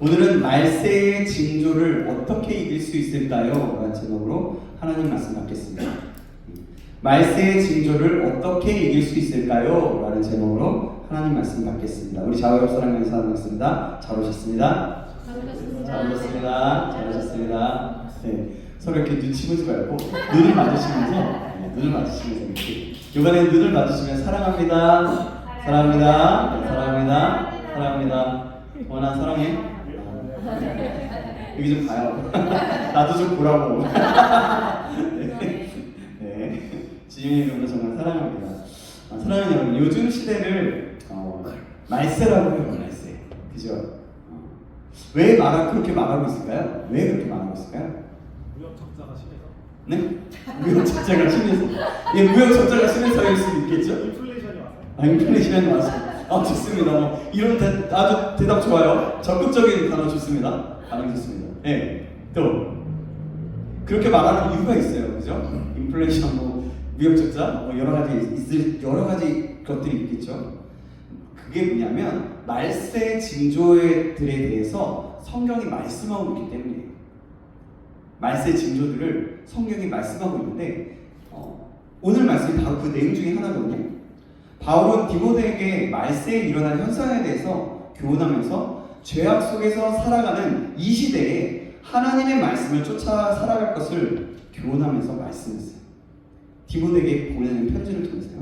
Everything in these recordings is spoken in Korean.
오늘은 말세의 징조를 어떻게 이길 수 있을까요? 라는 제목으로 하나님 말씀 받겠습니다. 말세의 징조를 어떻게 이길 수 있을까요? 라는 제목으로 하나님 말씀 받겠습니다. 우리 좌우옆 사람 강사 반갑습니다. 잘 오셨습니다. 잘 오셨습니다. 네, 서로 이렇게 눈치 보지 말고 눈을 마주치면서 이렇게 이번엔 눈을 마주치면 사랑합니다. 원한 사랑해. 여기 좀 봐요. 나도 좀 보라고. 네. 지윤이 여러분 정말 사랑합니다. 사랑하는 여러분, 요즘 시대를 말세라고 해요. 말세. 그죠? 왜 그렇게 말하고 있을까요? 왜 그렇게 말하고 있을까요? 무역 적자가 심해서. 네? 무역 적자가 심해서. 예, 무역 적자가 심해서일 수도 있겠죠? 인플레이션이 왔어요. 인플레이션이 왔어요. 좋습니다. 이런 아주 대답 좋아요. 적극적인 단어 좋습니다. 반응 좋습니다. 네. 또 그렇게 말하는 이유가 있어요. 그죠? 인플레이션, 무역 적자, 여러 가지 것들이 있겠죠. 그게 뭐냐면 말세 징조들에 대해서 성경이 말씀하고 있기 때문이에요. 말세 징조들을 성경이 말씀하고 있는데 오늘 말씀이 바로 그 내용 중에 하나거든요. 바울은 디모데에게 말세에 일어날 현상에 대해서 교훈하면서 죄악 속에서 살아가는 이 시대에 하나님의 말씀을 쫓아 살아갈 것을 교훈하면서 말씀했어요. 디모데에게 보내는 편지를 통해서요.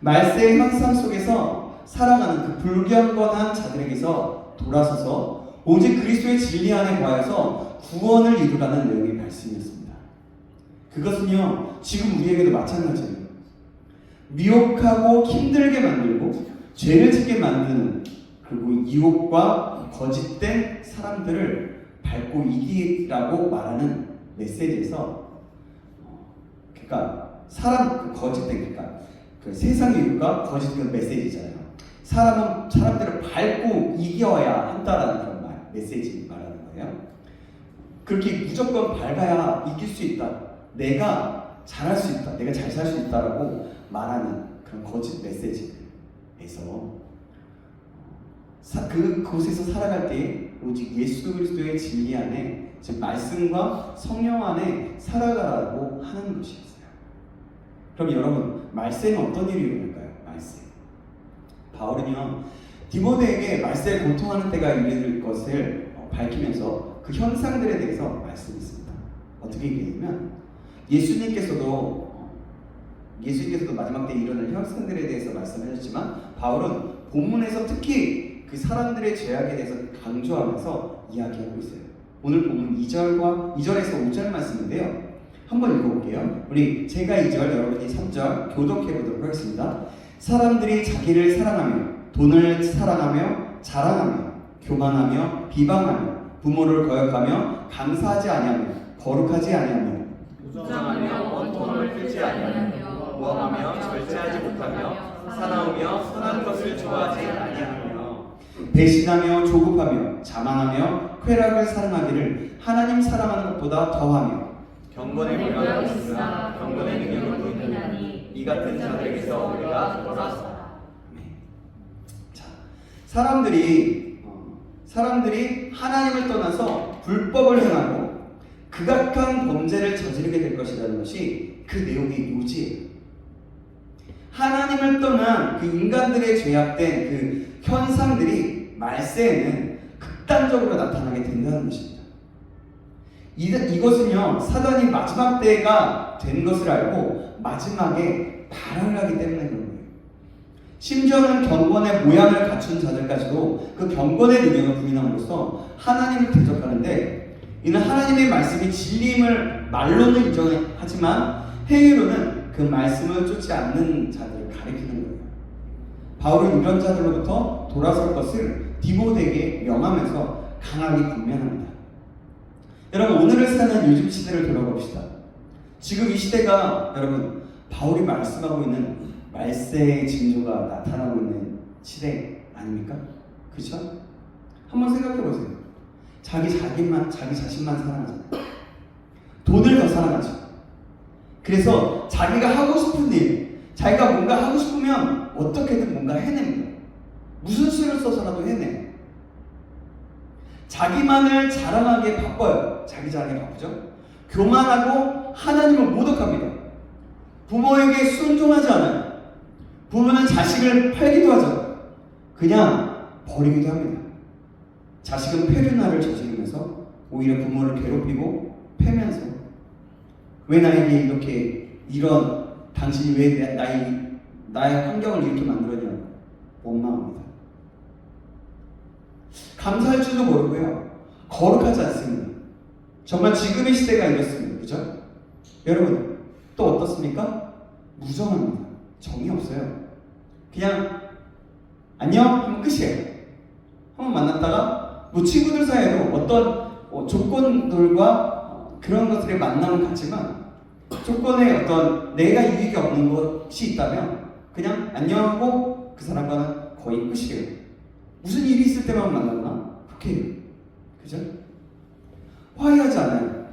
말세의 현상 속에서 살아가는 그 불경건한 자들에게서 돌아서서 오직 그리스도의 진리 안에 거하여서 구원을 이루라는 내용의 말씀이었습니다. 그것은요, 지금 우리에게도 마찬가지예요. 미혹하고 힘들게 만들고 죄를 짓게 만드는, 그리고 유혹과 거짓된 사람들을 밟고 이기라고 말하는 메시지에서 그러니까 거짓된, 그 세상의 유혹과 거짓된 메시지잖아요. 사람들을 밟고 이겨야 한다라는 그런 메시지 말하는 거예요. 그렇게 무조건 밟아야 이길 수 있다, 내가 잘할 수 있다, 내가 잘 살 수 있다라고 말하는 그런 거짓 메시지에서 그곳에서 살아갈 때 오직 예수 그리스도의 진리 안에, 즉 말씀과 성령 안에 살아가라고 하는 것이었어요. 그럼 여러분, 말세는 어떤 일이 일어날까요? 말세. 바울은요, 디모데에게 말세에 고통하는 때가 이르는 것을 밝히면서 그 현상들에 대해서 말씀했습니다. 어떻게 얘기했냐면, 예수님께서도 마지막 때 일어날 현상들에 대해서 말씀하셨지만, 바울은 본문에서 특히 그 사람들의 죄악에 대해서 강조하면서 이야기하고 있어요. 오늘 본문 2절에서 5절 말씀인데요. 한번 읽어볼게요. 제가 2절, 여러분이 3절 교독해보도록 하겠습니다. 사람들이 자기를 사랑하며 돈을 사랑하며 자랑하며 교만하며 비방하며 부모를 거역하며 감사하지 아니하며 거룩하지 아니하며 무장하며 원통함을 끊지 아니하며 모함하며 절제하지 못하며 사나우며 선한 것을 좋아하지 아니하며 배신하며 조급하며 자만하며 쾌락을 사랑하기를 하나님 사랑하는 것보다 더하며 경건의 모양이 있으나 경건의 능력을 보이나니 이 같은 자들에게서 우리가 떠나서라. 자, 사람들이 하나님을 떠나서 불법을 행하고 극악한 범죄를 저지르게 될 것이라는 것이 그 내용의 요지예요. 하나님을 떠난 그 인간들의 죄악된 그 현상들이 말세에는 극단적으로 나타나게 된다는 것입니다. 이것은요, 사단이 마지막 때가 된 것을 알고 마지막에 발악을 하기 때문에 그런 거예요. 심지어는 경건의 모양을 갖춘 자들까지도 그 경건의 능력을 부인함으로써 하나님을 대적하는데, 이는 하나님의 말씀이 진리임을 말로는 인정하지만 행위로는 그 말씀을 쫓지 않는 자들을 가리키는 거예요. 바울은 이런 자들로부터 돌아설 것을 디모데에게 명하면서 강하게 권면합니다. 여러분, 오늘을 사는 요즘 시대를 돌아봅시다. 지금 이 시대가 여러분, 바울이 말씀하고 있는 말세의 징조가 나타나고 있는 시대 아닙니까? 그렇죠? 한번 생각해 보세요. 자기 자신만 사랑하잖아요. 돈을 더 사랑하죠. 그래서 자기가 하고 싶은 일, 자기가 뭔가 하고 싶으면 어떻게든 뭔가 해냅니다. 무슨 수를 써서라도 해내. 자기만을 자랑하기에 바빠요. 자기 자랑에 바쁘죠. 교만하고 하나님을 모독합니다. 부모에게 순종하지 않아요. 부모는 자식을 팔기도 하죠. 그냥 버리기도 합니다. 자식은 페르나를 저지르면서 오히려 부모를 괴롭히고 패면서 왜 나에게 이렇게 이런 당신이 왜 나의 환경을 이렇게 만들었냐고 원망합니다. 감사할 줄도 모르고요. 거룩하지 않습니다. 정말 지금의 시대가 이렇습니다. 그죠? 여러분 또 어떻습니까? 무정합니다. 정이 없어요. 그냥 안녕 하면 끝이에요. 한번 만났다가 뭐 친구들 사이에도 어떤 조건들과 그런 것들의 만남은 같지만 조건에 어떤 내가 유익이 없는 것이 있다면 그냥 안녕하고 그 사람과는 거의 끝이에요. 무슨 일이 있을 때만 만나거나 그렇게 해요. 그죠? 화해하지 않아요.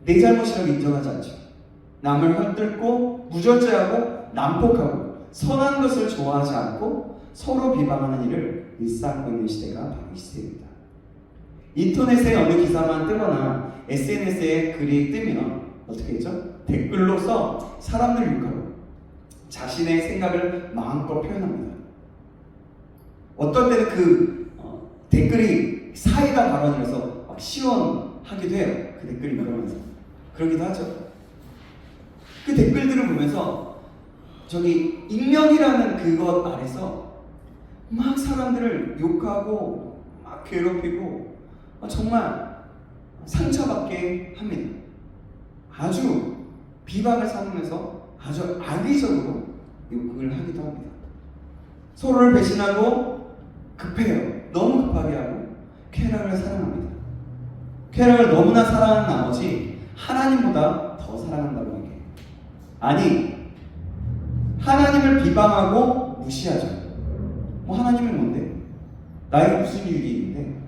내 잘못이라고 인정하지 않죠. 남을 헐뜯고 무절제하고 난폭하고 선한 것을 좋아하지 않고 서로 비방하는 일을 일삼고 있는 시대가 바로 이 시대입니다. 인터넷에 어느 기사만 뜨거나 SNS에 글이 뜨면 어떻게 했죠? 댓글로서 사람들을 욕하고 자신의 생각을 마음껏 표현합니다. 어떤 때는 그 댓글이 사이다 발언이라서 막 시원하기도 해요. 그 댓글이 그러면서 그러기도 하죠. 그 댓글들을 보면서 저기 익명이라는 그것 아래서 막 사람들을 욕하고 막 괴롭히고 정말 상처받게 합니다. 아주 비방을 삼으면서 아주 악의적으로 욕을 하기도 합니다. 서로를 배신하고 급해요. 너무 급하게 하고 쾌락을 사랑합니다. 쾌락을 너무나 사랑하는 나머지 하나님보다 더 사랑한다고 얘기해요. 아니 하나님을 비방하고 무시하죠. 뭐 하나님은 뭔데? 나에게 무슨 일이 있는데?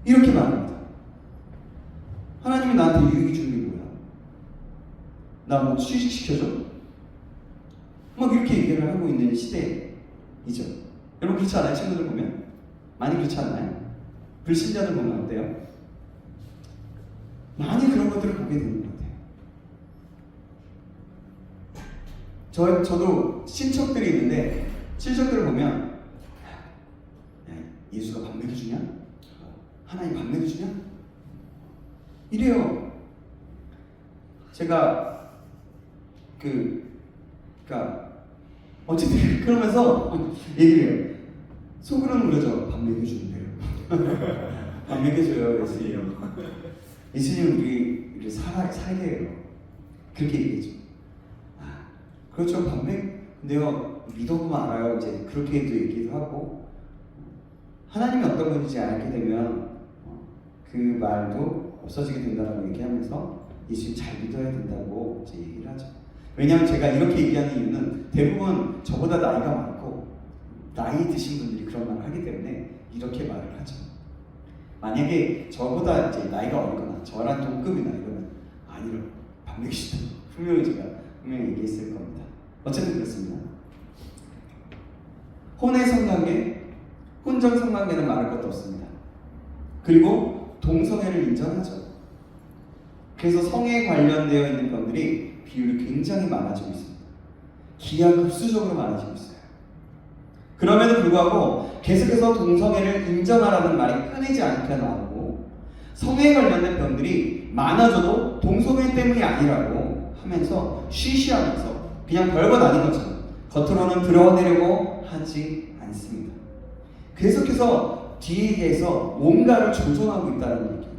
이렇게 말합니다. 하나님이 나한테 유익이 주는 게 뭐야? 나 뭐 취직시켜줘? 막 이렇게 얘기를 하고 있는 시대이죠. 여러분 그렇지 않아요? 친구들 보면? 많이 그렇지 않나요? 불신자들 보면 어때요? 많이 그런 것들을 보게 되는 것 같아요. 저도 친척들이 있는데 친척들을 보면 예수가 밥 먹여주냐? 하나님 밥 먹여주냐? 이래요. 제가 그러니까 어쨌든 그러면서 얘기를 해요. 속으로는 그러죠. 밥 먹여주는데요. 밥 먹여줘요 예수님. 예수님 우리를 살게 해요. 그렇게 얘기했죠. 그렇죠. 밥 근데요 믿어보면 알아요. 이제 그렇게도 얘기도 하고 하나님이 어떤 분인지 알게 되면 그 말도 없어지게 된다고 얘기하면서 예수님 잘 믿어야 된다고 이제 얘기를 하죠. 왜냐하면 제가 이렇게 얘기하는 이유는 대부분 저보다 나이가 많고 나이 드신 분들이 그런 말을 하기 때문에 이렇게 말을 하죠. 만약에 저보다 이제 나이가 어리거나 저랑 동급이나 이러면 아니요 밥 먹이시다 분명히 제가 얘기했을 겁니다. 어쨌든 그렇습니다. 혼의 성관계, 혼정 성관계는 말할 것도 없습니다. 그리고 동성애를 인정하죠. 그래서 성에 관련되어 있는 것들이 비율이 굉장히 많아지고 있습니다. 기하급수적으로 많아지고 있어요. 그럼에도 불구하고 계속해서 동성애를 인정하라는 말이 끊이지 않게 나오고 성에 관련된 병들이 많아져도 동성애 때문이 아니라고 하면서 쉬쉬하면서 그냥 별것 아닌 것처럼 겉으로는 드러내려고 하지 않습니다. 계속해서 뒤에서 뭔가를 조종하고 있다는 얘기예요.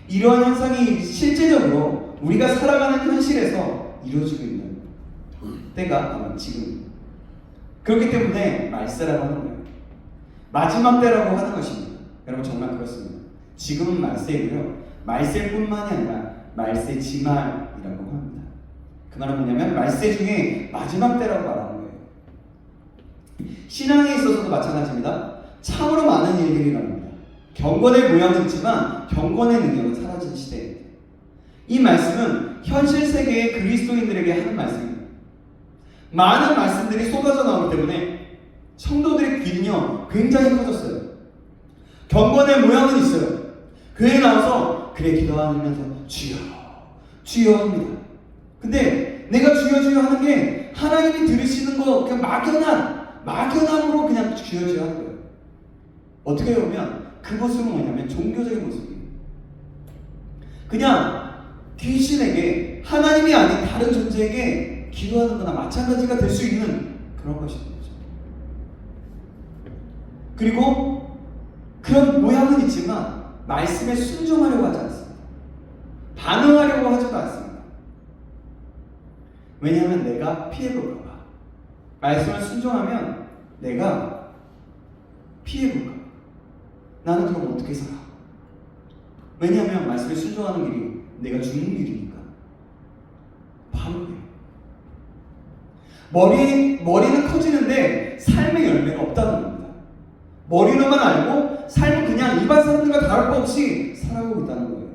이러한 현상이 실제적으로 우리가 살아가는 현실에서 이루어지고 있는 때가 아마 지금 그렇기 때문에 말세라고 하는 거예요. 마지막 때라고 하는 것입니다. 여러분 정말 그렇습니다. 지금은 말세이고요. 말세뿐만이 아니라 말세지말이라고 합니다. 그 말은 뭐냐면 말세 중에 마지막 때라고 말하는 거예요. 신앙에 있어서도 마찬가지입니다. 참으로 많은 일들이 일어납니다. 경건의 모양은 있지만 경건의 능력은 사라진 시대입니다. 이 말씀은 현실 세계의 그리스도인들에게 하는 말씀입니다. 많은 말씀들이 쏟아져 나오기 때문에 성도들의 귀는요 굉장히 커졌어요. 경건의 모양은 있어요. 교회에 나와서 그래 기도하면서 주여 주여 합니다. 근데 내가 주여 주여 하는 게 하나님이 들으시는 거 그냥 막연함으로 그냥 주여 주여 하는 거예요. 어떻게 보면 그 모습은 뭐냐면 종교적인 모습이에요. 그냥 귀신에게 하나님이 아닌 다른 존재에게 기도하는 거나 마찬가지가 될 수 있는 그런 것인 거죠. 그리고 그런 모양은 있지만 말씀에 순종하려고 하지 않습니다. 반응하려고 하지도 않습니다. 왜냐하면 내가 피해볼까 봐. 말씀을 순종하면 내가 피해볼까 봐. 나는 그럼 어떻게 살아? 왜냐하면 말씀에 순종하는 길이 내가 죽는 길이니까. 바로 그래요. 머리는 커지는데 삶의 열매가 없다는 겁니다. 머리로만 알고 삶은 그냥 일반 사람들과 다를 바 없이 살아가고 있다는 거예요.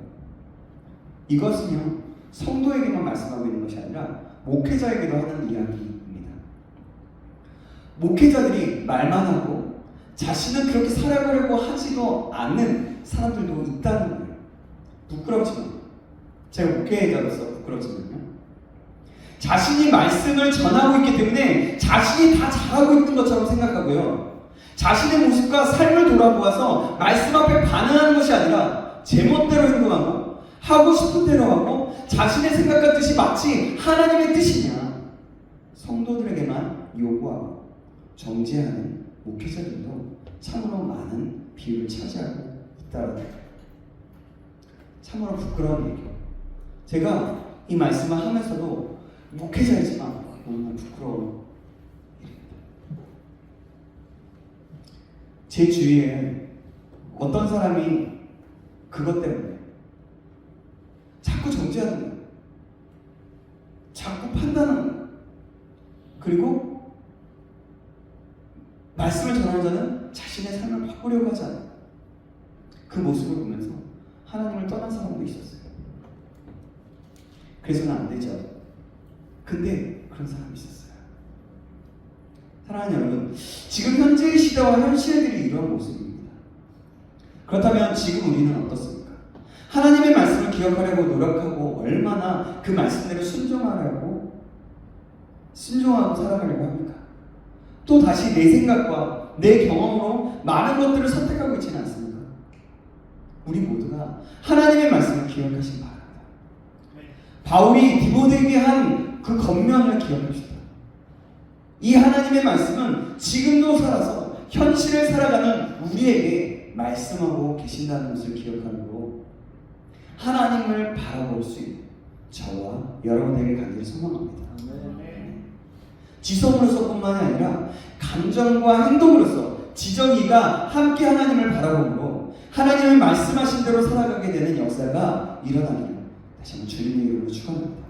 이것은요, 성도에게만 말씀하고 있는 것이 아니라 목회자에게도 하는 이야기입니다. 목회자들이 말만 하고 자신은 그렇게 살아가려고 하지도 않는 사람들도 있다는 거예요. 부끄럽지만, 제가 목회자로서 부끄럽지만요, 자신이 말씀을 전하고 있기 때문에 자신이 다 잘하고 있는 것처럼 생각하고요, 자신의 모습과 삶을 돌아보아서 말씀 앞에 반응하는 것이 아니라 제멋대로 행동하고 하고 싶은 대로 하고 자신의 생각과 뜻이 마치 하나님의 뜻이냐 성도들에게만 요구하고 정죄하는 목회자들도 참으로 많은 비율을 차지하고 있다는 거예요. 참으로 부끄러운 얘기예요. 제가 이 말씀을 하면서도 목회자이지만 너무 부끄러운 일입니다. 제 주위에 어떤 사람이 그것 때문에 자꾸 정죄하는 거예요. 자꾸 판단하는 거예요. 그리고 말씀을 전하는 자는 자신의 삶을 바꾸려고 하지 않아요. 그 모습을 보면서 하나님을 떠난 사람도 있었어요. 그래서는 안 되죠. 근데 그런 사람이 있었어요. 사랑하는 여러분, 지금 현재의 시대와 현 시대들이 이런 모습입니다. 그렇다면 지금 우리는 어떻습니까? 하나님의 말씀을 기억하려고 노력하고 얼마나 그 말씀대로 순종하고 살아가려고 합니까? 또 다시 내 생각과 내 경험으로 많은 것들을 선택하고 있지는 않습니까? 우리 모두가 하나님의 말씀을 기억하시기 바랍니다. 바울이 디모데에게 한 그 권면을 기억합시다. 이 하나님의 말씀은 지금도 살아서 현실을 살아가는 우리에게 말씀하고 계신다는 것을 기억하고 하나님을 바라볼 수 있는 저와 여러분에게 간절히 소망합니다. 지성으로서뿐만이 아니라 감정과 행동으로서 지정이가 함께 하나님을 바라보므로 하나님의 말씀하신 대로 살아가게 되는 역사가 일어나기를 다시 한번 주님의 이름으로 축원합니다.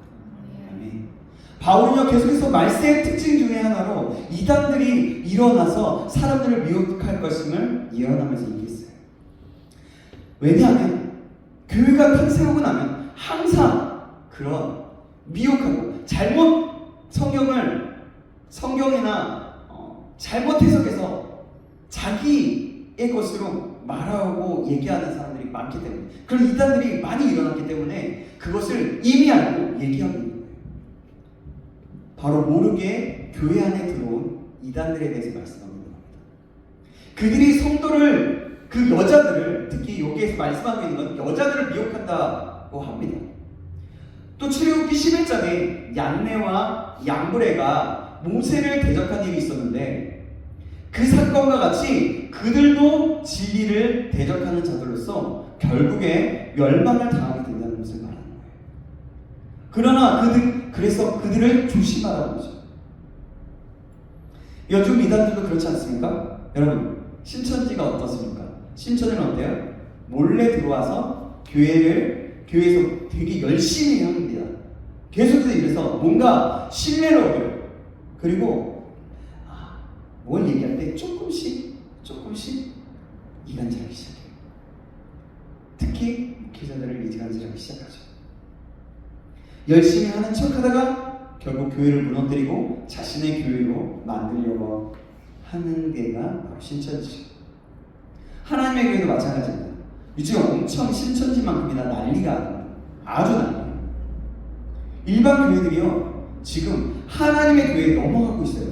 아멘. 바울은요, 계속해서 말세의 특징 중에 하나로 이단들이 일어나서 사람들을 미혹할 것임을 예언하면서 얘기했어요. 왜냐하면 교회가 탄생하고 나면 항상 그런 미혹하고 잘못 성경이나 잘못 해석해서 자기의 것으로 말하고 얘기하는 사람들이 많기 때문에, 그런 이단들이 많이 일어났기 때문에 그것을 이미 알고 얘기하고 있는 거예요. 바로 모르게 교회 안에 들어온 이단들에 대해서 말씀하고 있는 겁니다. 그들이 성도를, 그 여자들을, 특히 여기에서 말씀하고 있는 건 여자들을 미혹한다고 합니다. 또 출애굽기 11장에 얀네와 양브레가 모세를 대적한 일이 있었는데, 그 사건과 같이 그들도 진리를 대적하는 자들로서 결국에 멸망을 당하게 된다는 것을 말하는 거예요. 그러나 그래서 그들을 조심하라는 거죠. 요즘 이단들도 그렇지 않습니까? 여러분, 신천지가 어떻습니까? 신천지는 어때요? 몰래 들어와서 교회에서 되게 열심히 합니다. 계속해서 이래서 뭔가 신뢰를 얻어요. 그리고 뭘 얘기할 때 조금씩 이간질하기 시작해요. 특히 목회자들을 이간질하기 시작하죠. 열심히 하는 척하다가 결국 교회를 무너뜨리고 자신의 교회로 만들려고 하는 데가 바로 신천지죠. 하나님 하나님의 교회도 마찬가지입니다. 요즘 엄청 신천지만큼이나 난리가 아닙니다. 아주 난리예요. 일반 교회들이요 지금 하나님의 교회에 넘어가고 있어요.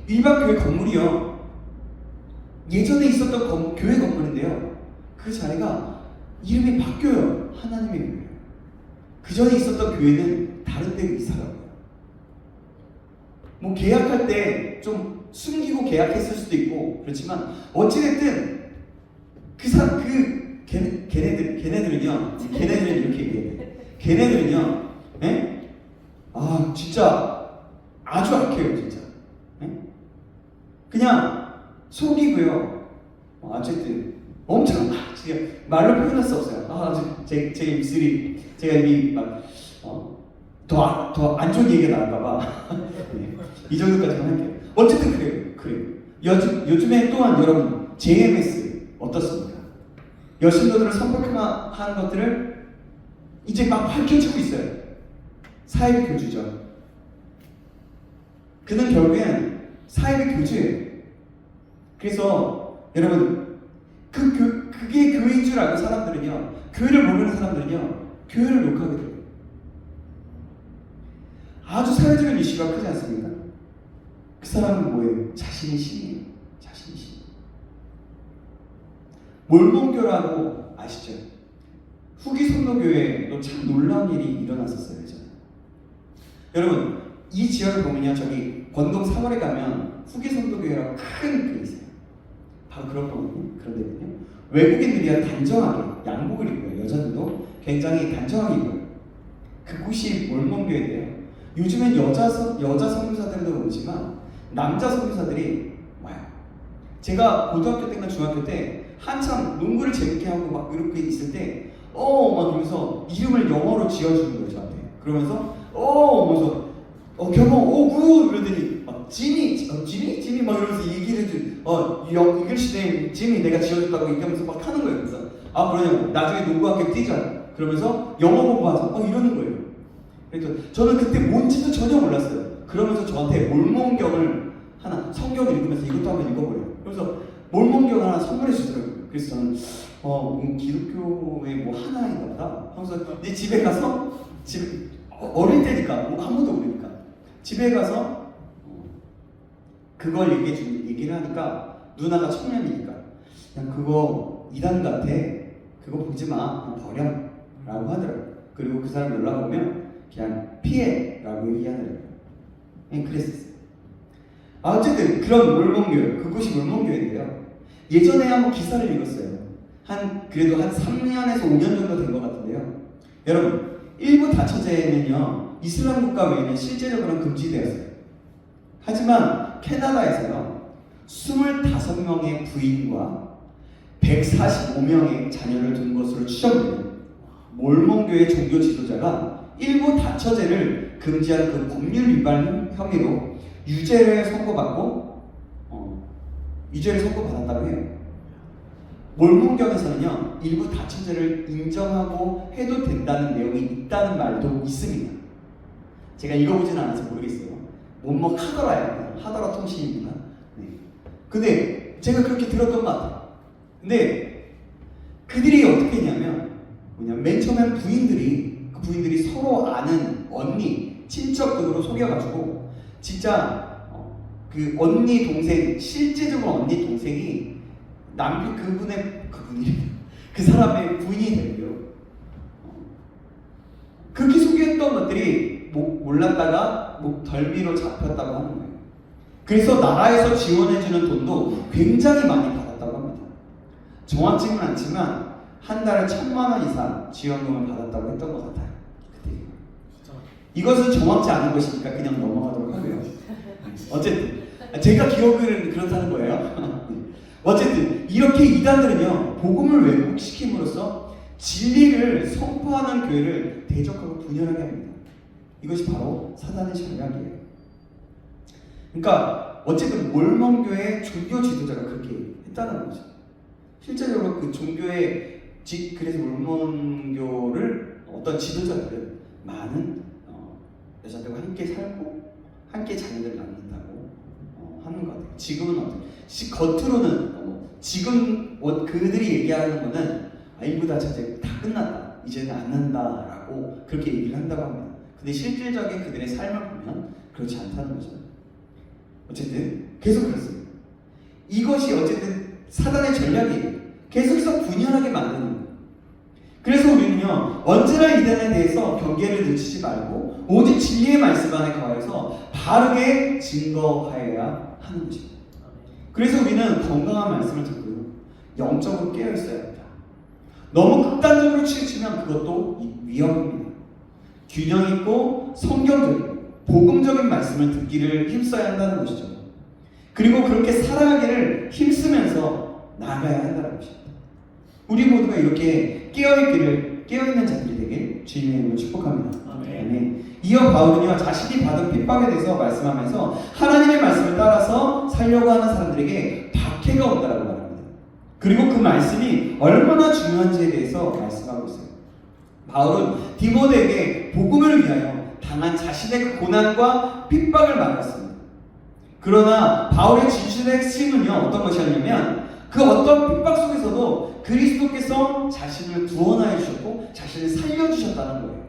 일반 교회 건물이요 예전에 있었던 교회 건물인데요 그 자리가 이름이 바뀌어요. 하나님의 교회. 그 전에 있었던 교회는 다른 데로 이사가고요. 뭐 계약할 때 좀 숨기고 계약했을 수도 있고 그렇지만 어찌됐든 걔네들은요 이렇게 얘기해요. 걔네들은요 아 진짜 아주 악해요 진짜. 그냥 속이고요. 어쨌든 엄청 지금 말로 표현할 수 없어요. 제 입술이 제가 입이 더 안 좋은 얘기가 나올까봐 이 정도까지만 할게요. 어쨌든 그래요. 요즘에 또한 여러분 JMS 어떻습니까? 여신도들을 선포한 것들을 이제 막 밝혀지고 있어요. 사이비 교주죠. 그는 결국엔 사이비 교주예요. 그래서 여러분 그게 교회인 줄 알고 사람들은요 교회를 모르는 사람들은요 교회를 욕하게 돼요. 아주 사회적인 이슈가 크지 않습니까? 그 사람은 뭐예요? 자신이 신이에요. 자신이 신. 몰몬교라고 아시죠? 후기 선도교회도 참 놀라운 일이 일어났었어요. 예전에. 여러분 이 지역을 보면요 저기 권동 3월에 가면 후기 선도교회라고 큰 게 있어요. 바로 그런 거거든요. 그런 데는요 외국인들이야 단정하게 양복을 입고요. 여자들도 굉장히 단정하게 입어요. 그곳이 몰몬교회인데요. 요즘엔 여자 선교사들도 오지만 남자 선교사들이 와요. 제가 고등학교 때나 중학교 때 한참 농구를 재밌게 하고 막 이렇게 있을 때 막 그러면서 이름을 영어로 지어주는 거예요 저한테. 그러면서 그러면서 굿 이러더니 막 지미 막 이러면서 얘기를 해줘. 잉글리시 네임 지미 내가 지어줬다고 얘기하면서 막 하는 거예요. 그래서 그러냐고 나중에 농구학교 뛰자 그러면서 영어 공부하자 이러는 거예요. 그래서 저는 그때 뭔지도 전혀 몰랐어요. 그러면서 저한테 몰몬경을 하나 성경을 읽으면서 이것도 한번 읽어보래요. 그래서 몰몬경을 하나 선물해 주더라고요. 그래서 저는 기독교의 뭐 하나인가 보다 하면서 이제 집에 가서 어릴 때니까 뭐 아무도 모르니까 집에 가서 그걸 얘기를 하니까 누나가 청년이니까 그냥 그거 이단 같아 그거 보지 마 그냥 버려 라고 하더라고요. 그리고 그 사람 연락 오면 그냥 피해 라고 얘기하더라고요. 그냥 그랬었어요. 어쨌든 그런 몰몬교회 그곳이 몰몬교회인데요 예전에 한번 기사를 읽었어요. 그래도 한 3년에서 5년 정도 된 것 같은데요 여러분 일부 다처제는요 이슬람 국가 외에는 실제적으로는 금지되었어요. 하지만 캐나다에서요 25명의 부인과 145명의 자녀를 둔 것으로 추정되는 몰몬교회 종교 지도자가 일부 다처제를 금지한 그 법률 위반 혐의로 유죄를 선고받았다고 해요. 몰몬경에서는요 일부 다처제를 인정하고 해도 된다는 내용이 있다는 말도 있습니다. 제가 읽어보지는 않아서 모르겠어요. 뭐뭐 하더라 통신입니다. 네. 근데 제가 그렇게 들었던 것 같아요. 근데 그들이 어떻게 했냐면 맨 처음엔 그 부인들이 서로 아는 언니 친척 등으로 속여가지고 진짜 그 언니 동생 실제적으로 언니 동생이 그 사람의 부인이 되고요. 그렇게 속였던 것들이 몰랐다가 덜미로 잡혔다고 하는 거예요. 그래서 나라에서 지원해주는 돈도 굉장히 많이 받았다고 합니다. 정확치는 않지만 한 달에 1,000만 원 이상 지원금을 받았다고 했던 것 같아요. 그때. 이것은 정확치 않은 것이니까 그냥 넘어가도록 하고요. 어쨌든 제가 기억은 그렇다는 거예요. 어쨌든 이렇게 이단들은요 복음을 왜곡시킴으로써 진리를 선포하는 교회를 대적하고 분열하게 합니다. 이것이 바로 사단의 전략이에요. 그러니까 어쨌든 몰몬교회 종교 지도자가 그렇게 했다는 거죠. 실제적으로 그 종교의 그래서 몰몬교를 어떤 지도자들은 많은 여자들과 함께 살고 함께 자녀들을 낳는다고 하는 것 같아요. 지금은 겉으로는 지금 그들이 얘기하는 거는 일부다 자제 다 끝났다. 이제는 안 난다라고 그렇게 얘기를 한다고 합니다. 근데 실질적인 그들의 삶을 보면 그렇지 않다는 거죠. 어쨌든 계속 그렇습니다. 이것이 어쨌든 사단의 전략이에요. 계속해서 분열하게 만드는 거예요. 그래서 우리는요 언제나 이단에 대해서 경계를 늦추지 말고 오직 진리의 말씀 안에 거해서 바르게 증거하여야 하는 것입니다. 그래서 우리는 건강한 말씀을 듣고요 영적으로 깨어 있어야 합니다. 너무 극단적으로 치우치면 그것도 위험합니다. 균형 있고 성경적이고 복음적인 말씀을 듣기를 힘써야 한다는 것이죠. 그리고 그렇게 살아가기를 힘쓰면서 나아가야 한다는 것입니다. 우리 모두가 이렇게 깨어있는 자들이 되길 주님의 이름으로 축복합니다. 아멘. 이어 바울은요 자신이 받은 핍박에 대해서 말씀하면서 하나님의 말씀을 따라서 살려고 하는 사람들에게 박해가 온다라고 말합니다. 그리고 그 말씀이 얼마나 중요한지에 대해서 말씀하고 있어요. 바울은 디모데에게 복음을 위하여 당한 자신의 그 고난과 핍박을 말했습니다. 그러나 바울의 진실의 핵심은요 어떤 것이었냐면 그 어떤 핍박 속에서도 그리스도께서 자신을 구원하여 주셨고 자신을 살려주셨다는 거예요.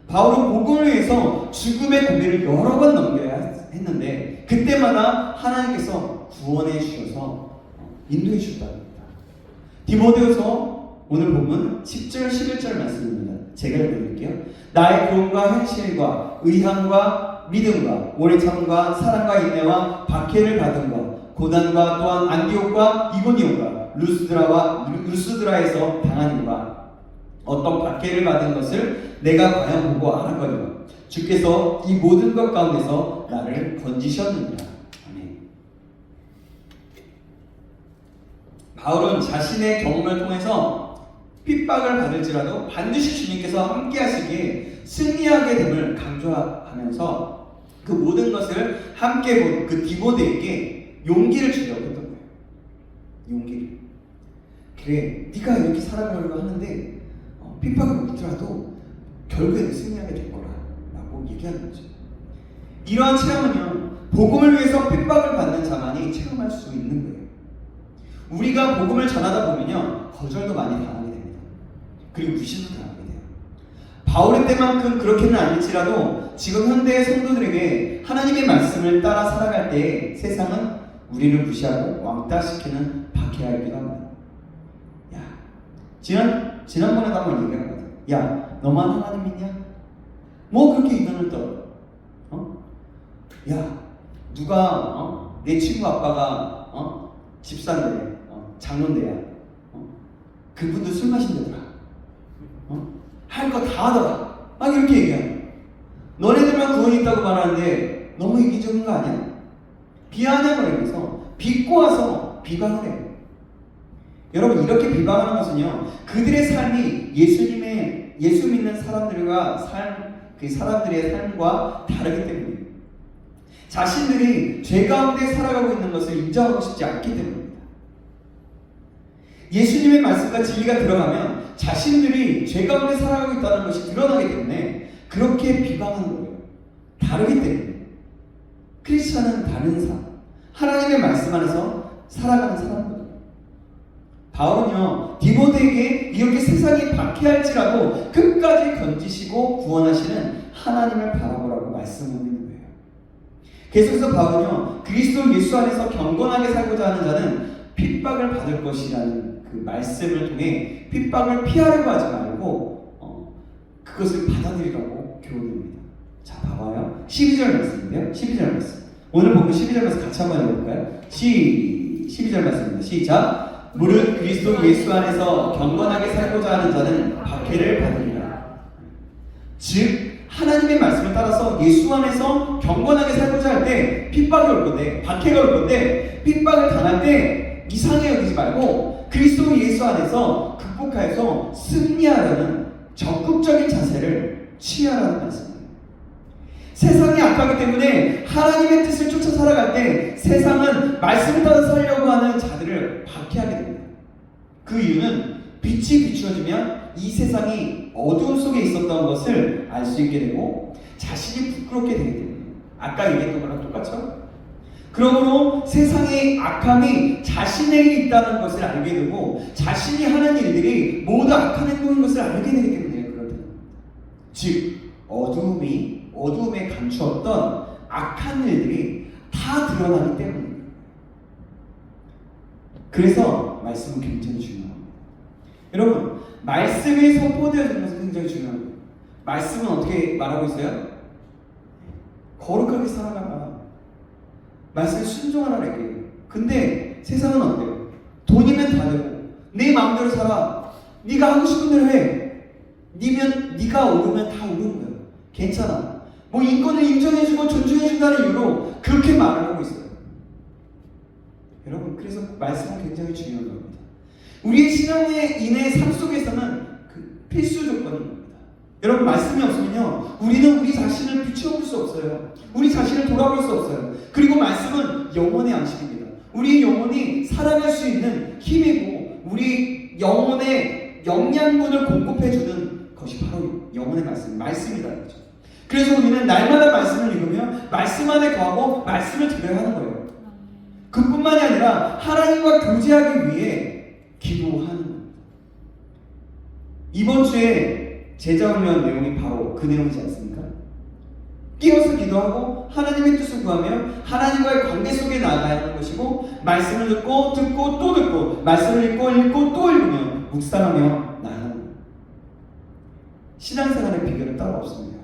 바울은 복음을 위해서 죽음의 고비를 여러 번 넘겨야 했는데 그때마다 하나님께서 구원해 주셔서 인도해 주셨다는 겁니다. 디모데후서 오늘 보면 10절 11절 말씀입니다. 제가 읽어드릴게요. 나의 구원과 현실과 의함과 믿음과 오래 참과 사랑과 인내와 박해를 받음과 고난과 또한 안디옥과 이고니온과 루스드라에서 당한 일과 어떤 박해를 받은 것을 내가 과연 보고 알았거니와 주께서 이 모든 것 가운데서 나를 건지셨느니라. 아멘. 바울은 자신의 경험을 통해서 핍박을 받을지라도 반드시 주님께서 함께 하시기에 승리하게 됨을 강조하면서 그 모든 것을 함께 본 그 디모데에게 용기를 주려고 했던 거예요. 용기를. 그래, 네가 이렇게 살아가려고 하는데 핍박을 받더라도 결국에는 승리하게 될 거라 라고 얘기하는 거죠. 이러한 체험은요 복음을 위해서 핍박을 받는 자만이 체험할 수 있는 거예요. 우리가 복음을 전하다 보면요 거절도 많이 당하게 됩니다. 그리고 무시도 당하게 돼요. 바울의 때만큼 그렇게는 아닐지라도 지금 현대의 성도들에게 하나님의 말씀을 따라 살아갈 때 세상은 우리를 무시하고 왕따시키는 박해하기도 합니다. 야, 지난번에도 한번 얘기했거든. 야, 너만 하나님 믿냐? 뭐 그렇게 이론을 떠? 야, 누가 내 친구 아빠가 집사인데 장로인데야. 그분도 술 마신다더라. 할 거 다 하더라. 막 이렇게 얘기하는. 너네들만 구원이 있다고 말하는데 너무 이기적인 거 아니야? 비아냥거리면서 비꼬 와서 비방을 해요. 여러분 이렇게 비방하는 것은요 그들의 삶이 예수 믿는 사람들과 그 사람들의 삶과 다르기 때문이에요. 자신들이 죄 가운데 살아가고 있는 것을 인정하고 싶지 않기 때문입니다. 예수님의 말씀과 진리가 들어가면 자신들이 죄 가운데 살아가고 있다는 것이 드러나기 때문에 그렇게 비방하는 거예요. 다르기 때문에. 크리스천은 다른 삶, 하나님의 말씀 안에서 살아가는 사람입니다. 바울은요 디모데에게 이렇게 세상이 박해할지라도 끝까지 건지시고 구원하시는 하나님을 바라보라고 말씀을 드리는 거예요. 계속해서 바울은요 그리스도 예수 안에서 경건하게 살고자 하는 자는 핍박을 받을 것이라는 그 말씀을 통해 핍박을 피하려고 하지 말고 그것을 받아들이라고 교훈합니다. 자 봐봐요. 12절 말씀인데요. 12절 말씀. 오늘 보면 12절 말씀 같이 한번 해볼까요? 12절 말씀입니다. 시작. 무릇 그리스도 예수 안에서 경건하게 살고자 하는 자는 박해를 받으리라. 즉 하나님의 말씀을 따라서 예수 안에서 경건하게 살고자 할 때 핍박이 올 건데 박해가 올 건데 핍박을 당할 때 이상해 여기지 말고 그리스도 예수 안에서 극복하여서 승리하려는 적극적인 자세를 취하라는 말씀입니다. 세상이 악하기 때문에 하나님의 뜻을 쫓아 살아갈 때 세상은 말씀을 따라 살려고 하는 자들을 박해하게 됩니다. 그 이유는 빛이 비추어지면 이 세상이 어두움 속에 있었던 것을 알 수 있게 되고 자신이 부끄럽게 되기 때문에 아까 얘기했던 거랑 똑같죠? 그러므로 세상의 악함이 자신에게 있다는 것을 알게 되고 자신이 하는 일들이 모두 악한 행동인 것을 알게 되기 때문에 그럴 때는 즉 어두움에 감추었던 악한 일들이 다 드러나기 때문입니다. 그래서 말씀은 굉장히 중요합니다. 여러분, 말씀이 선포되어지는 것은 굉장히 중요합니다. 말씀은 어떻게 말하고 있어요? 거룩하게 살아가라. 말씀에 순종하라는 얘기예요. 근데 세상은 어때요? 돈이면 다 되고 내 마음대로 살아. 네가 하고 싶은 대로 해. 네가 오르면 다 오르는 거예요. 괜찮아. 뭐 인권을 인정해주고 존중해준다는 이유로 그렇게 말을 하고 있어요. 여러분, 그래서 말씀은 굉장히 중요한 겁니다. 우리의 신앙인의 삶 속에서는 그 필수 조건입니다. 여러분, 말씀이 없으면요, 우리는 우리 자신을 비추어볼 수 없어요. 우리 자신을 돌아볼 수 없어요. 그리고 말씀은 영혼의 안식입니다. 우리 영혼이 살아갈 수 있는 힘이고 우리 영혼의 영양분을 공급해주는 것이 바로 영혼의 말씀이라는 거죠. 그래서 우리는 날마다 말씀을 읽으며 말씀 안에 거하고 말씀을 들어야 하는 거예요. 그뿐만이 아니라 하나님과 교제하기 위해 기도하는 겁니다. 이번 주에 제자훈련 내용이 바로 그 내용이지 않습니까? 끼어서 기도하고 하나님의 뜻을 구하며 하나님과의 관계 속에 나아가야 하는 것이고 말씀을 듣고 또 듣고 말씀을 읽고 또 읽으며 묵상하며 나아가는 겁니다. 신앙생활의 비결은 따로 없습니다.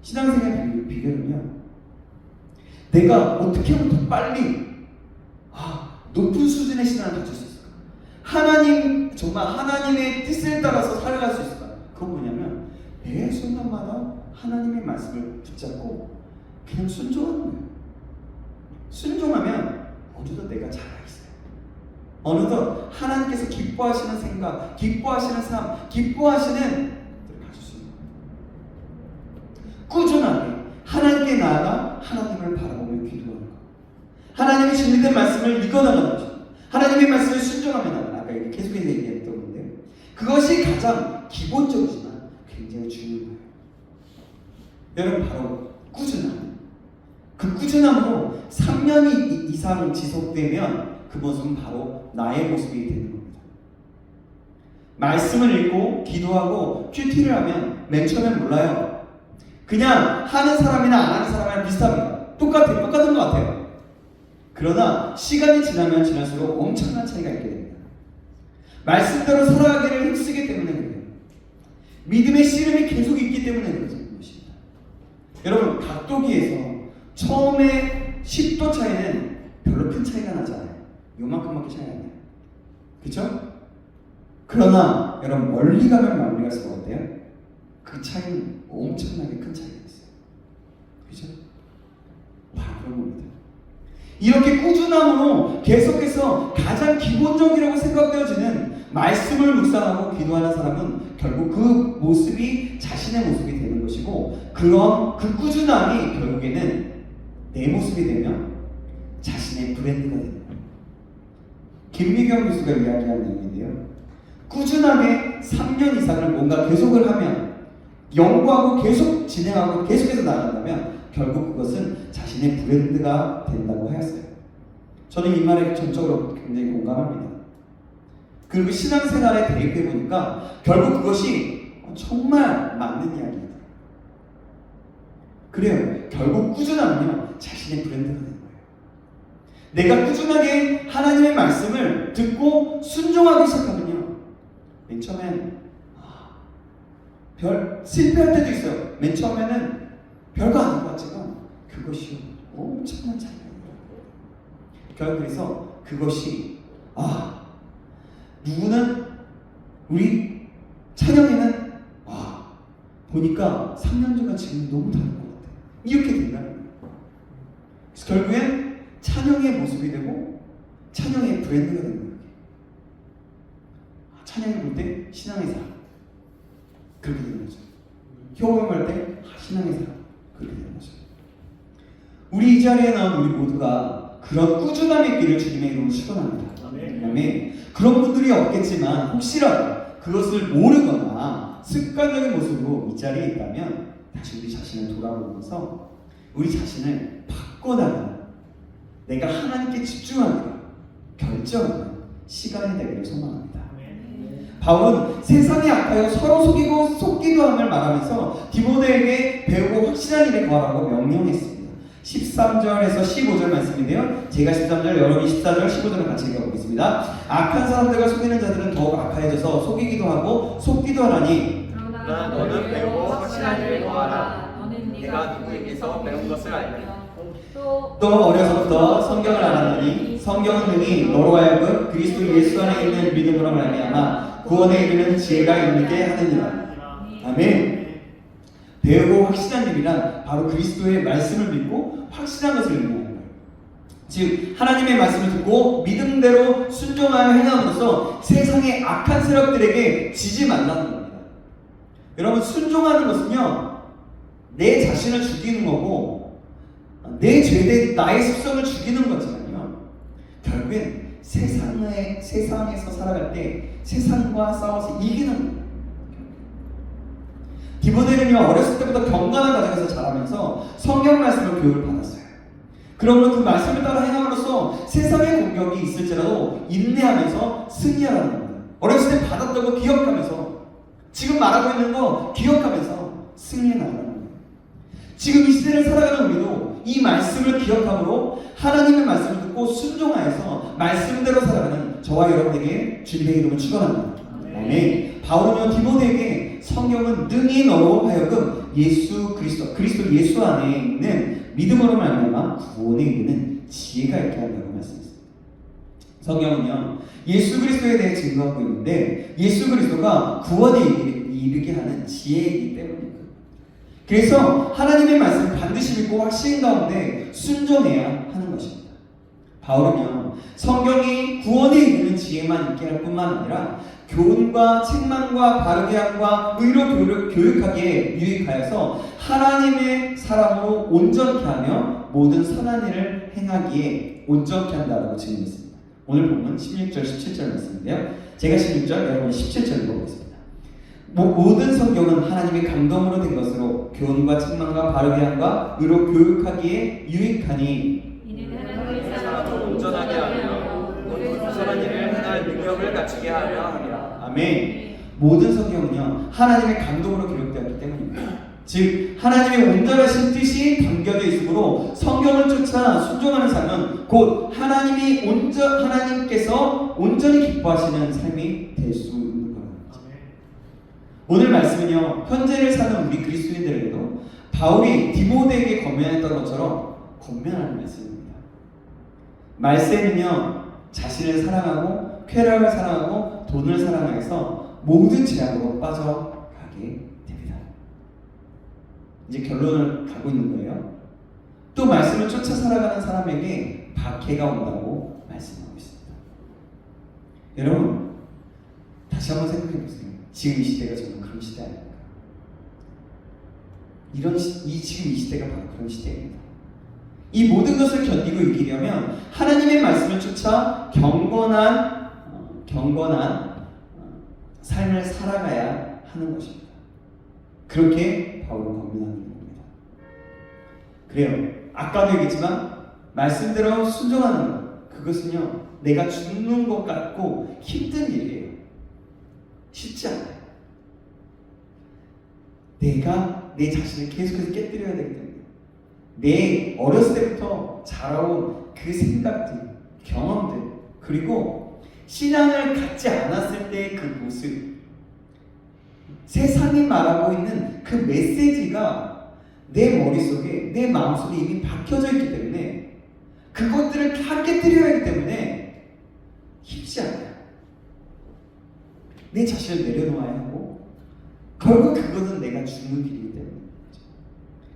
신앙생활의 비결은요, 내가 어떻게 하면 더 빨리 높은 수준의 신앙을 가질 수 있을까? 정말 하나님의 뜻을 따라서 살아갈 수 있을까? 그건 뭐냐면 매 순간마다 하나님의 말씀을 붙잡고 그냥 순종하는 거예요. 순종하면 어느덧 내가 자라있어요. 어느덧 하나님께서 기뻐하시는 생각, 기뻐하시는 삶, 기뻐하시는 것들을 가질 수 있는 거예요. 꾸준하게 하나님께 나아가 하나님을 바라보며 기도하는 것, 하나님의 진리된 말씀을 읽어나가는 거죠. 하나님의 말씀을 순종하며 나가는, 아까 계속해서 얘기했던 건데, 그것이 가장 기본적이지만 굉장히 중요한 거예요. 여러분, 바로 꾸준함. 그 꾸준함으로 3년이 이상 지속되면 그 모습은 바로 나의 모습이 되는 겁니다. 말씀을 읽고 기도하고 큐티를 하면 맨 처음엔 몰라요. 그냥 하는 사람이나 안 하는 사람이랑 비슷합니다. 똑같은 것 같아요. 그러나 시간이 지나면 지날수록 엄청난 차이가 있게 됩니다. 말씀대로 살아가기를 힘쓰기 때문에 그래요. 믿음의 씨름이 계속 있기 때문에 그런 것입니다. 여러분, 각도기에서 처음에 10도 차이는 별로 큰 차이가 나지 않아요. 요만큼밖에 차이가 안 나요. 그렇죠? 그러나 여러분, 멀리 가면 멀리 갈수록 어때요? 그 차이는 엄청나게 큰 차이가 있어요. 그렇죠? 바로 그런 겁니다. 이렇게 꾸준함으로 계속해서 가장 기본적이라고 생각되어지는 말씀을 묵상하고 기도하는 사람은 결국 그 모습이 자신의 모습이 되는 것이고, 그런 그 꾸준함이 결국에는 내 모습이 되면 자신의 브랜드가 되는 거예요. 김미경 교수가 이야기하는 얘기인데요, 꾸준하게 3년 이상을 뭔가 계속을 하면, 연구하고 계속 진행하고 계속해서 나간다면 결국 그것은 자신의 브랜드가 된다고 하였어요. 저는 이 말에 전적으로 굉장히 공감합니다. 그리고 신앙생활에 대입해 보니까 결국 그것이 정말 맞는 이야기입니다. 그래요. 결국 꾸준함은요, 자신의 브랜드가 되는 거예요. 내가 꾸준하게 하나님의 말씀을 듣고 순종하기 시작하면요, 맨 처음엔 실패할 때도 있어요. 맨 처음에는 별거 아닌 것 같지만 그것이 엄청난 차이가 있어요. 결국 그래서 그것이 누구는 우리 찬영이는 보니까 3년 전과 지금 너무 다른 것 같아. 이렇게 된다는 거예요. 그래서 결국엔 찬영의 모습이 되고 찬영의 브랜드가 되는 거예요. 찬영이 볼 때 신앙의 사람, 그렇게 되는 거죠. 효험할 때 신앙의 사람, 그렇게 되는 거죠. 우리 이 자리에 나온 우리 모두가 그런 꾸준함의 길을 주님의 이름으로 축원합니다. 그다음에 그런 분들이 없겠지만 혹시라도 그것을 모르거나 습관적인 모습으로 이 자리에 있다면 다시 우리 자신을 돌아보면서 우리 자신을 바꿔나가는 내가 하나님께 집중하기로 결정하는 시간이 되기를 소망합니다. 바울은 세상에 악하여 서로 속이고 속기도 함을 말하면서 디모데에게 배우고 확실한 일에 거하라고 명령했습니다. 13절에서 15절 말씀인데요. 제가 13절, 여러분이 14절, 15절을 같이 읽어보겠습니다. 악한 사람들과 속이는 자들은 더욱 악하여져서 속이기도 하고 속기도 하나니 그러나 너는 배우고 확실한 일에 거하라. 내가 누구에게서 배운 것을 알며 또 어려서부터 성경을 알았느니 성경은 능히 너로 하여금 그리스도 예수 안에 있는 믿음으로 말미암아 구원에 이르는 지혜가 있게 하느니라. 아멘. 배우고 확실한 일이란 바로 그리스도의 말씀을 믿고 확실한 것을 의미하는 거예요. 즉 하나님의 말씀을 듣고 믿음대로 순종하여 행함으로써 세상의 악한 세력들에게 지지 말라는 겁니다. 여러분, 순종하는 것은요, 내 자신을 죽이는 거고 내 죄된 나의 습성을 죽이는 거지만요, 결국엔 세상에서 살아갈 때 세상과 싸워서 이기는 거예요. 디모데는요, 어렸을 때부터 경건한 가정에서 자라면서 성경 말씀을 교육을 받았어요. 그러므로 그 말씀을 따라 행함으로써 세상의 공격이 있을지라도 인내하면서 승리하라는 겁니다. 어렸을 때 받았던 거 기억하면서, 지금 말하고 있는 거 기억하면서 승리해 나가라는 거예요. 지금 이 시대를 살아가는 우리도 이 말씀을 기억함으로 하나님의 말씀을 듣고 순종하여서 말씀대로 살아가는 저와 여러분에게 주님의 이름을 축원합니다. 아멘. 바울은요, 디모데에게 성경은 능히 너로 하여금 그리스도 예수 안에 있는 믿음으로 말미암아 구원에 이르는 지혜가 있게 한다고 말씀했습니다. 성경은요, 예수 그리스도에 대해 증거하고 있는데 예수 그리스도가 구원에 이르게 하는 지혜이기 때문입니다. 그래서 하나님의 말씀을 반드시 믿고 확신 가운데 순종해야 하는 것입니다. 바울은요, 성경이 구원에 이르는 지혜만 있게 할 뿐만 아니라 교훈과 책망과 바르게 함과 의로 교육하기에 유익하여서 하나님의 사람으로 온전케 하며 모든 선한 일을 행하기에 온전케 한다라고 증언했습니다. 오늘 본문 16절 17절 말씀인데요. 제가 16절, 여러분이 17절 읽어보겠습니다. 모든 성경은 하나님의 감동으로 된 것으로 교훈과 책망과 바르게 함과 의로 교육하기에 유익하니 이는 하나님의 사람을 온전하게 하며 모든 선한 일을 행할 능력을 갖추게 하려 함이라. 아멘. 모든 성경은요, 하나님의 감동으로 기록되었기 때문입니다. 즉 하나님의 온전하신 뜻이 담겨져 있으므로 성경을 쫓아 순종하는 삶은 곧 하나님께서 온전히 기뻐하시는 삶이 될 수 있는 겁니다. 오늘 말씀은요, 현재를 사는 우리 그리스도인들에게도 바울이 디모데에게 권면했던 것처럼 권면하는 말씀입니다. 말세는요, 자신을 사랑하고 쾌락을 사랑하고 돈을 사랑해서 모든 죄악으로 빠져가게 됩니다. 이제 결론을 가고 있는 거예요. 또 말씀을 쫓아 살아가는 사람에게 박해가 온다고 말씀하고 있습니다. 여러분, 다시 한번 생각해 보세요. 지금 이 시대가 정말 그런 시대 아닙니까? 지금 이 시대가 바로 그런 시대입니다. 이 모든 것을 견디고 이기려면 하나님의 말씀을 쫓아 경건한 삶을 살아가야 하는 것입니다. 그렇게 바울은 권면하는 겁니다. 그래요. 아까도 얘기했지만 말씀대로 순종하는 것, 그것은요, 내가 죽는 것 같고 힘든 일이에요. 쉽지 않아요. 내가 내 자신을 계속해서 깨뜨려야 되기 때문에 내 어렸을 때부터 자라온 그 생각들, 경험들, 그리고 신앙을 갖지 않았을 때의 그 모습, 세상이 말하고 있는 그 메시지가 내 머릿속에, 내 마음속에 이미 박혀져 있기 때문에 그것들을 다 깨뜨려야 하기 때문에 쉽지 않아요. 내 자신을 내려놓아야 하고 결국 그것은 내가 죽는 길이기 때문에.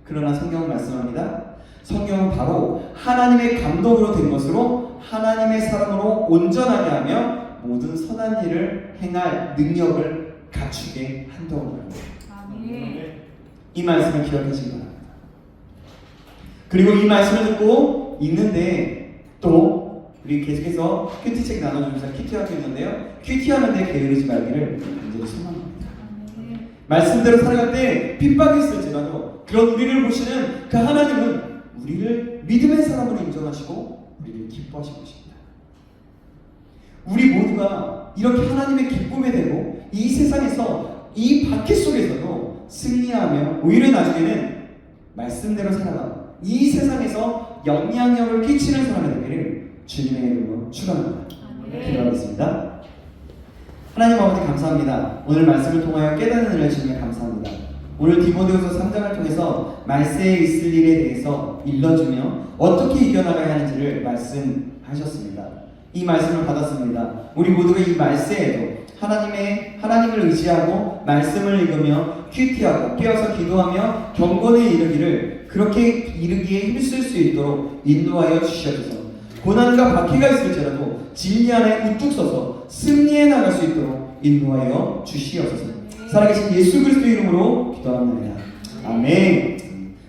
그러나 성경은 말씀합니다. 성경은 바로 하나님의 감동으로 된 것으로 하나님의 사람으로 온전하게 하며 모든 선한 일을 행할 능력을 갖추게 한다고 말합니다. 이 말씀을 기억하시기 바랍니다. 그리고 이 말씀을 듣고 있는데 또 우리 계속해서 큐티책 나눠주면서 큐티하고 있는데요. 큐티하는데 게으르지 말기를 간절히 소망합니다. 말씀대로 살아갈 때 핍박이 있을지라도 그런 우리를 보시는 그 하나님은 우리를 믿음의 사람으로 인정하시고 우리를 기뻐하시고 계십니다. 우리 모두가 이렇게 하나님의 기쁨에 대고 이 세상에서 이 박해 속에서도 승리하며 오히려 나중에는 말씀대로 살아가고 이 세상에서 영향력을 끼치는 사람이 되기를 주님의 이름으로 축원합니다. 기도하겠습니다. 하나님 아버지 감사합니다. 오늘 말씀을 통하여 깨닫는 은혜를 주시면 감사합니다. 오늘 디모데후서 3장을 통해서 말세에 있을 일에 대해서 일러주며 어떻게 이겨나가야 하는지를 말씀하셨습니다. 이 말씀을 받았습니다. 우리 모두가 이 말세에도 하나님을 의지하고 말씀을 읽으며 큐티하고 깨어서 기도하며 경건에 이르기를 그렇게 이르기에 힘쓸 수 있도록 인도하여 주시옵소서. 고난과 박해가 있을지라도 진리 안에 우뚝 서서 승리해 나갈 수 있도록 인도하여 주시옵소서. 살아계신 예수 그리스도 이름으로 기도합니다. 아멘.